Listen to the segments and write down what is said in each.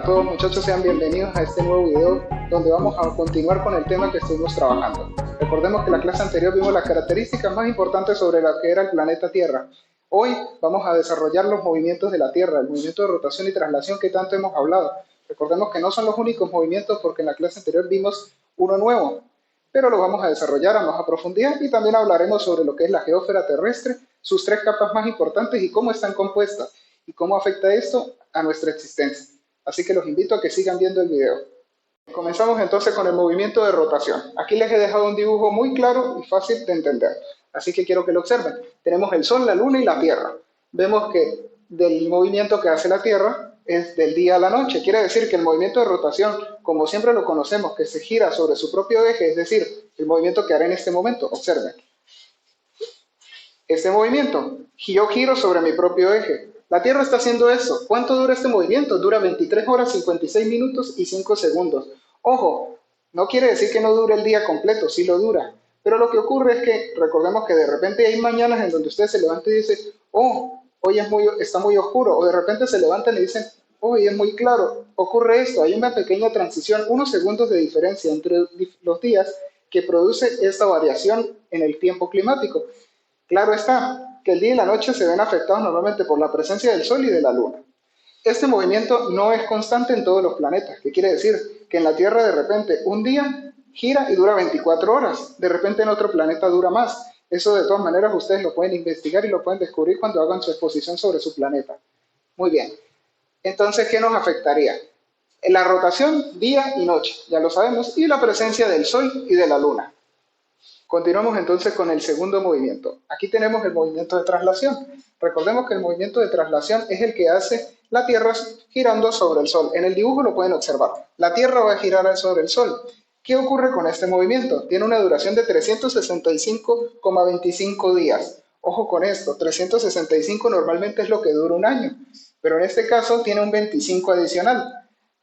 Para todos muchachos, sean bienvenidos a este nuevo video donde vamos a continuar con el tema que estuvimos trabajando. Recordemos que en la clase anterior vimos las características más importantes sobre lo que era el planeta Tierra. Hoy vamos a desarrollar los movimientos de la Tierra, el movimiento de rotación y traslación que tanto hemos hablado. Recordemos que no son los únicos movimientos porque en la clase anterior vimos uno nuevo, pero lo vamos a desarrollar a más a profundidad y también hablaremos sobre lo que es la geósfera terrestre, sus tres capas más importantes y cómo están compuestas y cómo afecta esto a nuestra existencia. Así que los invito a que sigan viendo el video. Comenzamos entonces con el movimiento de rotación. Aquí les he dejado un dibujo muy claro y fácil de entender, así que quiero que lo observen. Tenemos el Sol, la Luna y la Tierra. Vemos que del movimiento que hace la Tierra es del día a la noche. Quiere decir que el movimiento de rotación, como siempre lo conocemos, que se gira sobre su propio eje, es decir, el movimiento que haré en este momento, observen. Este movimiento, yo giro sobre mi propio eje. La Tierra está haciendo eso. ¿Cuánto dura este movimiento? Dura 23 horas, 56 minutos y 5 segundos. Ojo, no quiere decir que no dure el día completo, sí lo dura. Pero lo que ocurre es que, recordemos que de repente hay mañanas en donde usted se levanta y dice, oh, hoy está muy oscuro. O de repente se levantan y dicen, hoy es muy claro. Ocurre esto, hay una pequeña transición, unos segundos de diferencia entre los días que produce esta variación en el tiempo climático. Claro está que el día y la noche se ven afectados normalmente por la presencia del Sol y de la Luna. Este movimiento no es constante en todos los planetas, que quiere decir que en la Tierra de repente un día gira y dura 24 horas, de repente en otro planeta dura más. Eso de todas maneras ustedes lo pueden investigar y lo pueden descubrir cuando hagan su exposición sobre su planeta. Muy bien, entonces, ¿qué nos afectaría? La rotación día y noche, ya lo sabemos, y la presencia del Sol y de la Luna. Continuamos entonces con el segundo movimiento. Aquí tenemos el movimiento de traslación. Recordemos que el movimiento de traslación es el que hace la Tierra girando sobre el Sol. En el dibujo lo pueden observar. La Tierra va a girar sobre el Sol. ¿Qué ocurre con este movimiento? Tiene una duración de 365,25 días. Ojo con esto, 365 normalmente es lo que dura un año, pero en este caso tiene un 25 adicional.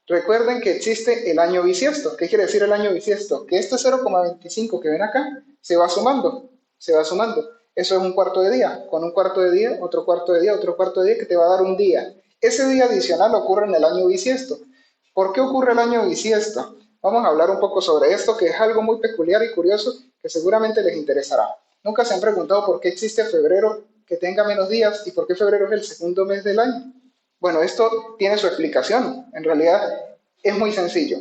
Recuerden que existe el año bisiesto. ¿Qué quiere decir el año bisiesto? Que este 0,25 que ven acá se va sumando, se va sumando. Eso es un cuarto de día. Con un cuarto de día, otro cuarto de día, otro cuarto de día que te va a dar un día. Ese día adicional ocurre en el año bisiesto. ¿Por qué ocurre el año bisiesto? Vamos a hablar un poco sobre esto, que es algo muy peculiar y curioso que seguramente les interesará. Nunca se han preguntado por qué existe febrero que tenga menos días y por qué febrero es el segundo mes del año. Bueno, esto tiene su explicación. En realidad es muy sencillo.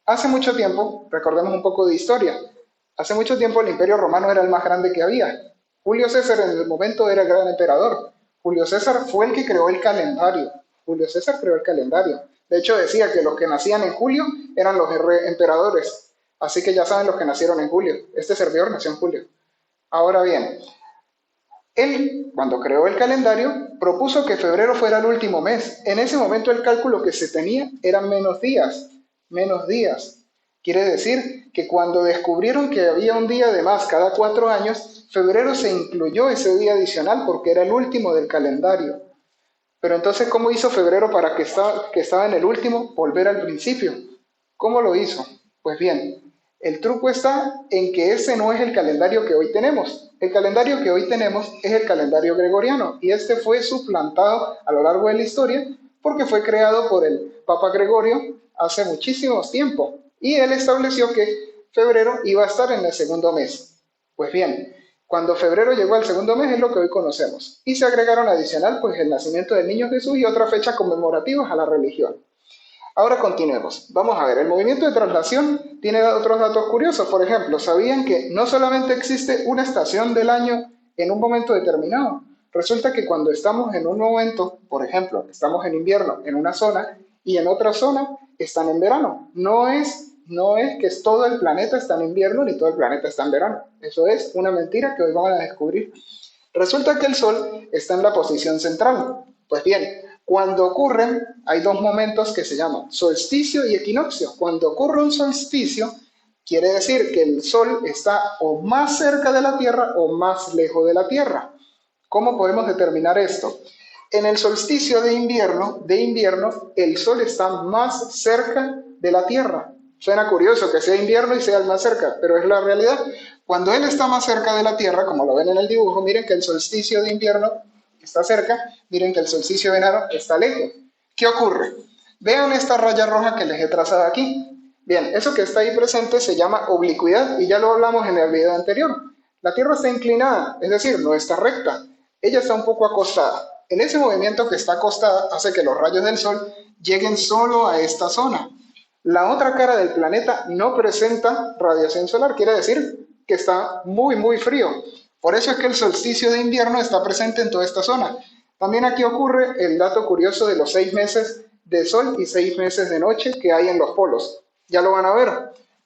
Hace mucho tiempo, recordemos un poco de historia, hace mucho tiempo el Imperio Romano era el más grande que había. Julio César en el momento era el gran emperador. Julio César fue el que creó el calendario. Julio César creó el calendario. De hecho decía que los que nacían en julio eran los emperadores. Así que ya saben los que nacieron en julio. Este servidor nació en julio. Ahora bien, él, cuando creó el calendario, propuso que febrero fuera el último mes. En ese momento el cálculo que se tenía eran menos días. Menos días. Quiere decir que cuando descubrieron que había un día de más cada 4 años, febrero se incluyó ese día adicional porque era el último del calendario. Pero entonces, ¿cómo hizo febrero para que estaba en el último volver al principio? ¿Cómo lo hizo? Pues bien, el truco está en que ese no es el calendario que hoy tenemos. El calendario que hoy tenemos es el calendario gregoriano y este fue suplantado a lo largo de la historia porque fue creado por el Papa Gregorio hace muchísimos tiempos y él estableció que febrero iba a estar en el segundo mes. Pues bien, cuando febrero llegó al segundo mes es lo que hoy conocemos y se agregaron adicional pues el nacimiento del niño Jesús y otras fechas conmemorativas a la religión. Ahora continuemos. Vamos a ver, el movimiento de traslación tiene otros datos curiosos. Por ejemplo, ¿sabían que no solamente existe una estación del año en un momento determinado? Resulta que cuando estamos en un momento, por ejemplo, estamos en invierno en una zona y en otra zona están en verano. No es que todo el planeta está en invierno ni todo el planeta está en verano. Eso es una mentira que hoy vamos a descubrir. Resulta que el Sol está en la posición central. Pues bien, cuando ocurren, hay dos momentos que se llaman solsticio y equinoccio. Cuando ocurre un solsticio, quiere decir que el Sol está o más cerca de la Tierra o más lejos de la Tierra. ¿Cómo podemos determinar esto? En el solsticio de invierno, el Sol está más cerca de la Tierra. Suena curioso que sea invierno y sea el más cerca, pero es la realidad. Cuando él está más cerca de la Tierra, como lo ven en el dibujo, miren que el solsticio de invierno está cerca, miren que el solsticio de verano está lejos. ¿Qué ocurre? Vean esta raya roja que les he trazado aquí. Bien, eso que está ahí presente se llama oblicuidad y ya lo hablamos en el video anterior. La Tierra está inclinada, es decir, no está recta. Ella está un poco acostada. En ese movimiento que está acostada hace que los rayos del Sol lleguen solo a esta zona. La otra cara del planeta no presenta radiación solar, quiere decir que está muy frío. Por eso es que el solsticio de invierno está presente en toda esta zona. También aquí ocurre el dato curioso de los 6 meses de sol y 6 meses de noche que hay en los polos. Ya lo van a ver.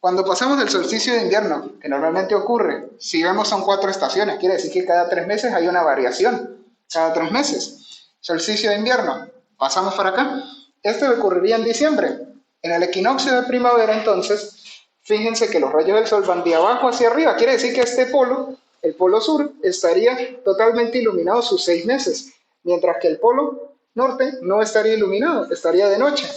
Cuando pasamos del solsticio de invierno, que normalmente ocurre, si vemos son 4 estaciones, quiere decir que cada 3 meses hay una variación. Cada 3 meses. Solsticio de invierno. Pasamos para acá. Este ocurriría en diciembre. En el equinoccio de primavera, entonces, fíjense que los rayos del sol van de abajo hacia arriba. Quiere decir que este polo, el polo sur, estaría totalmente iluminado sus 6 meses, mientras que el polo norte no estaría iluminado, estaría de noche.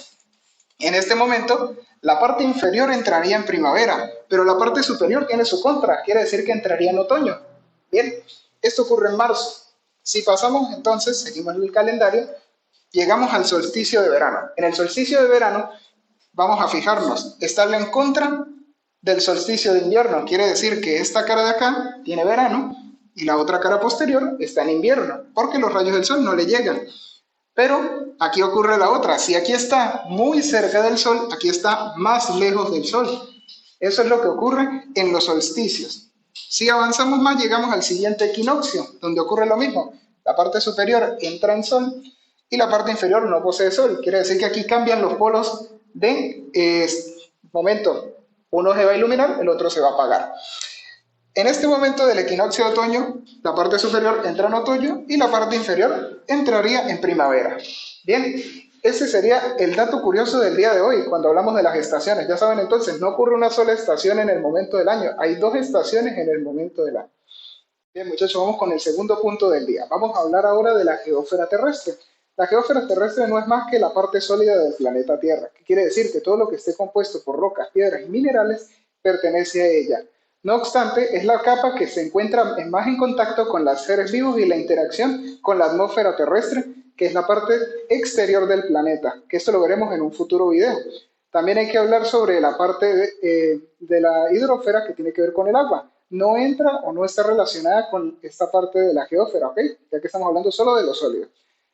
En este momento, la parte inferior entraría en primavera, pero la parte superior tiene su contra, quiere decir que entraría en otoño. Bien, esto ocurre en marzo. Si pasamos entonces, seguimos el calendario, llegamos al solsticio de verano. En el solsticio de verano, vamos a fijarnos, está en contra del solsticio de invierno. Quiere decir que esta cara de acá tiene verano y la otra cara posterior está en invierno, porque los rayos del sol no le llegan. Pero aquí ocurre la otra. Si aquí está muy cerca del sol, aquí está más lejos del sol. Eso es lo que ocurre en los solsticios. Si avanzamos más, llegamos al siguiente equinoccio, donde ocurre lo mismo. La parte superior entra en sol y la parte inferior no posee sol. Quiere decir que aquí cambian los polos de momento. Uno se va a iluminar, el otro se va a apagar. En este momento del equinoccio de otoño, la parte superior entra en otoño y la parte inferior entraría en primavera. Bien, ese sería el dato curioso del día de hoy, cuando hablamos de las estaciones. Ya saben entonces, no ocurre una sola estación en el momento del año, hay 2 estaciones en el momento del año. Bien, muchachos, vamos con el segundo punto del día. Vamos a hablar ahora de la geósfera terrestre. La geósfera terrestre no es más que la parte sólida del planeta Tierra, que quiere decir que todo lo que esté compuesto por rocas, piedras y minerales pertenece a ella. No obstante, es la capa que se encuentra más en contacto con los seres vivos y la interacción con la atmósfera terrestre, que es la parte exterior del planeta, que esto lo veremos en un futuro video. También hay que hablar sobre la parte de la hidrosfera que tiene que ver con el agua. No entra o no está relacionada con esta parte de la geósfera, ¿ok? Ya que estamos hablando solo de los sólidos.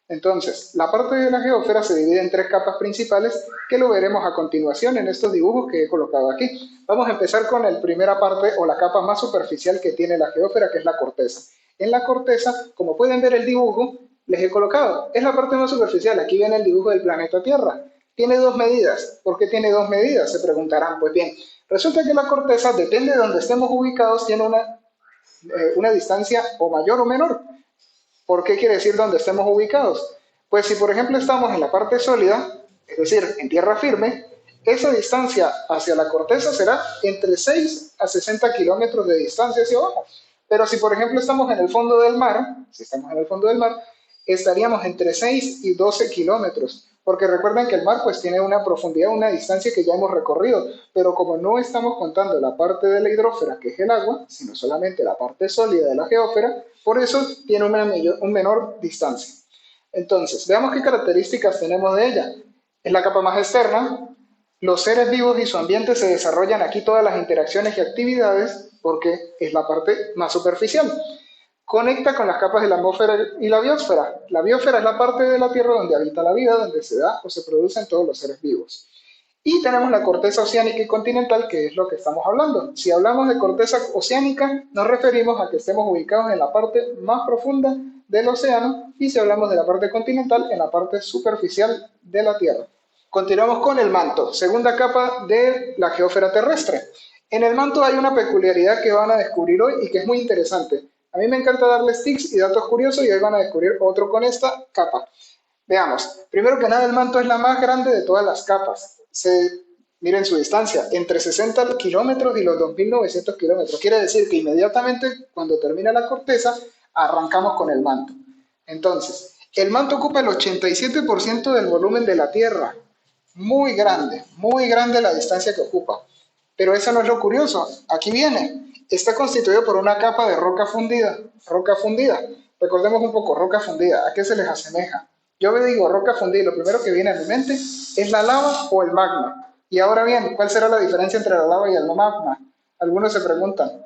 Entonces, la parte de la geósfera se divide en 3 capas principales que lo veremos a continuación en estos dibujos que he colocado aquí. Vamos a empezar con la primera parte o la capa más superficial que tiene la geósfera, que es la corteza. En la corteza, como pueden ver el dibujo, les he colocado, es la parte más superficial. Aquí viene el dibujo del planeta Tierra. Tiene 2 medidas. ¿Por qué tiene 2 medidas? Se preguntarán. Pues bien, resulta que la corteza, depende de donde estemos ubicados, tiene una distancia o mayor o menor. ¿Por qué quiere decir donde estemos ubicados? Pues si por ejemplo estamos en la parte sólida, es decir, en tierra firme, esa distancia hacia la corteza será entre 6 a 60 kilómetros de distancia hacia abajo. Pero si por ejemplo estamos en el fondo del mar, estaríamos entre 6 y 12 kilómetros. Porque recuerden que el mar pues tiene una profundidad, una distancia que ya hemos recorrido, pero como no estamos contando la parte de la hidrósfera, que es el agua, sino solamente la parte sólida de la geósfera, por eso tiene una menor distancia. Entonces, veamos qué características tenemos de ella. Es la capa más externa. Los seres vivos y su ambiente se desarrollan aquí todas las interacciones y actividades porque es la parte más superficial. Conecta con las capas de la atmósfera y la biosfera. La biosfera es la parte de la Tierra donde habita la vida, donde se da o se producen todos los seres vivos. Y tenemos la corteza oceánica y continental, que es lo que estamos hablando. Si hablamos de corteza oceánica, nos referimos a que estemos ubicados en la parte más profunda del océano, y si hablamos de la parte continental, en la parte superficial de la Tierra. Continuamos con el manto, segunda capa de la geósfera terrestre. En el manto hay una peculiaridad que van a descubrir hoy y que es muy interesante. A mí me encanta darles tips y datos curiosos y hoy van a descubrir otro con esta capa. Veamos, primero que nada el manto es la más grande de todas las capas. Miren su distancia, entre 60 kilómetros y los 2.900 kilómetros. Quiere decir que inmediatamente cuando termina la corteza, arrancamos con el manto. Entonces, el manto ocupa el 87% del volumen de la Tierra. Muy grande la distancia que ocupa. Pero eso no es lo curioso. Aquí viene. Está constituido por una capa de roca fundida. Roca fundida. Recordemos un poco, roca fundida. ¿A qué se les asemeja? Yo me digo roca fundida y lo primero que viene a mi mente es la lava o el magma. Y ahora bien, ¿cuál será la diferencia entre la lava y el magma? Algunos se preguntan.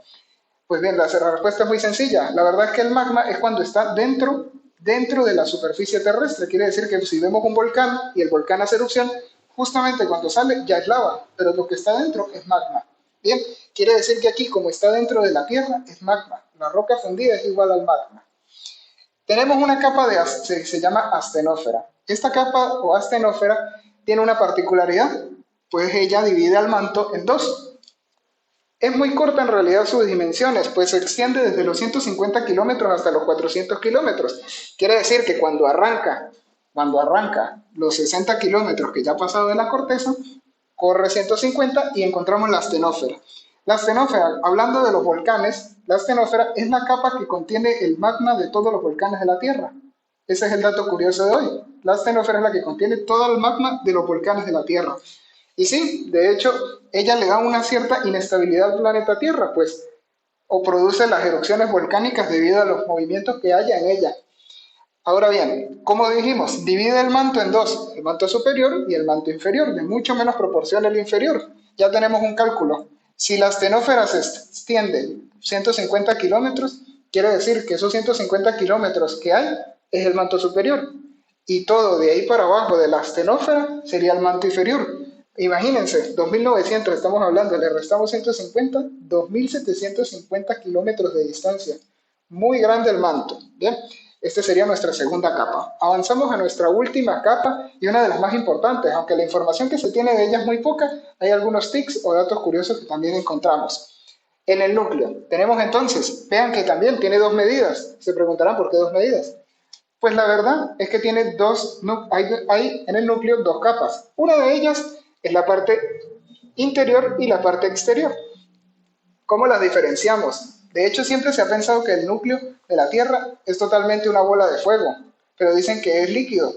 Pues bien, la respuesta es muy sencilla. La verdad es que el magma es cuando está dentro de la superficie terrestre. Quiere decir que si vemos un volcán y el volcán hace erupción, justamente cuando sale ya es lava, pero lo que está dentro es magma. Bien, quiere decir que aquí, como está dentro de la Tierra, es magma. La roca fundida es igual al magma. Tenemos una capa se llama astenósfera. Esta capa o astenósfera tiene una particularidad, pues ella divide al manto en dos. Es muy corta en realidad sus dimensiones, pues se extiende desde los 150 kilómetros hasta los 400 kilómetros. Quiere decir que cuando arranca los 60 kilómetros que ya ha pasado de la corteza, corre 150 y encontramos la astenósfera. La astenósfera, hablando de los volcanes, la astenósfera es la capa que contiene el magma de todos los volcanes de la Tierra. Ese es el dato curioso de hoy. La astenósfera es la que contiene todo el magma de los volcanes de la Tierra. Y sí, de hecho, ella le da una cierta inestabilidad al planeta Tierra, pues, o produce las erupciones volcánicas debido a los movimientos que haya en ella. Ahora bien, como dijimos, divide el manto en dos, el manto superior y el manto inferior, de mucho menos proporción el inferior. Ya tenemos un cálculo. Si la astenósfera se extiende 150 kilómetros, quiere decir que esos 150 kilómetros que hay es el manto superior. Y todo de ahí para abajo de la astenósfera sería el manto inferior. Imagínense, 2900 estamos hablando, le restamos 150, 2750 kilómetros de distancia. Muy grande el manto. Bien, esta sería nuestra segunda capa. Avanzamos a nuestra última capa y una de las más importantes, aunque la información que se tiene de ella es muy poca, hay algunos tics o datos curiosos que también encontramos. En el núcleo tenemos entonces, vean que también tiene dos medidas. Se preguntarán por qué dos medidas. Pues la verdad es que tiene hay en el núcleo dos capas. Una de ellas es la parte interior y la parte exterior. ¿Cómo las diferenciamos? De hecho, siempre se ha pensado que el núcleo de la Tierra es totalmente una bola de fuego, pero dicen que es líquido.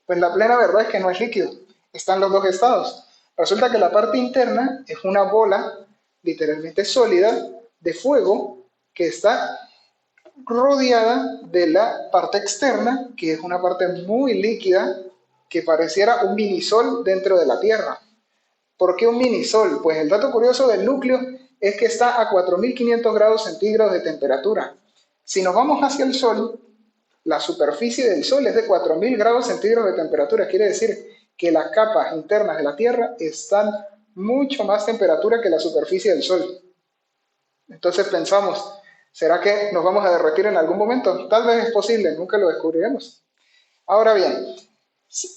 Pues la plena verdad es que no es líquido, están los dos estados. Resulta que la parte interna es una bola literalmente sólida de fuego que está rodeada de la parte externa, que es una parte muy líquida, que pareciera un minisol dentro de la Tierra. ¿Por qué un minisol? Pues el dato curioso del núcleo es que está a 4500 grados centígrados de temperatura. Si nos vamos hacia el Sol, la superficie del Sol es de 4000 grados centígrados de temperatura. Quiere decir que las capas internas de la Tierra están mucho más temperatura que la superficie del Sol. Entonces pensamos, ¿será que nos vamos a derretir en algún momento? Tal vez es posible, nunca lo descubriremos. Ahora bien,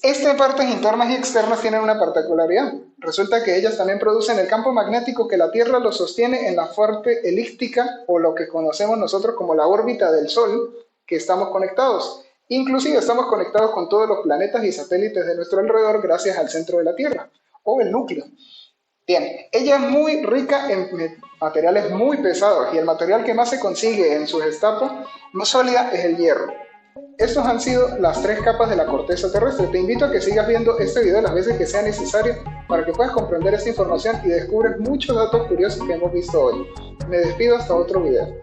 estas partes internas y externas tienen una particularidad. Resulta que ellas también producen el campo magnético que la Tierra lo sostiene en la parte elíptica o lo que conocemos nosotros como la órbita del Sol, que estamos conectados. Inclusive estamos conectados con todos los planetas y satélites de nuestro alrededor gracias al centro de la Tierra o el núcleo. Bien, ella es muy rica en materiales muy pesados y el material que más se consigue en sus etapas más sólidas es el hierro. Estas han sido las tres capas de la corteza terrestre. Te invito a que sigas viendo este video las veces que sea necesario para que puedas comprender esta información y descubres muchos datos curiosos que hemos visto hoy. Me despido hasta otro video.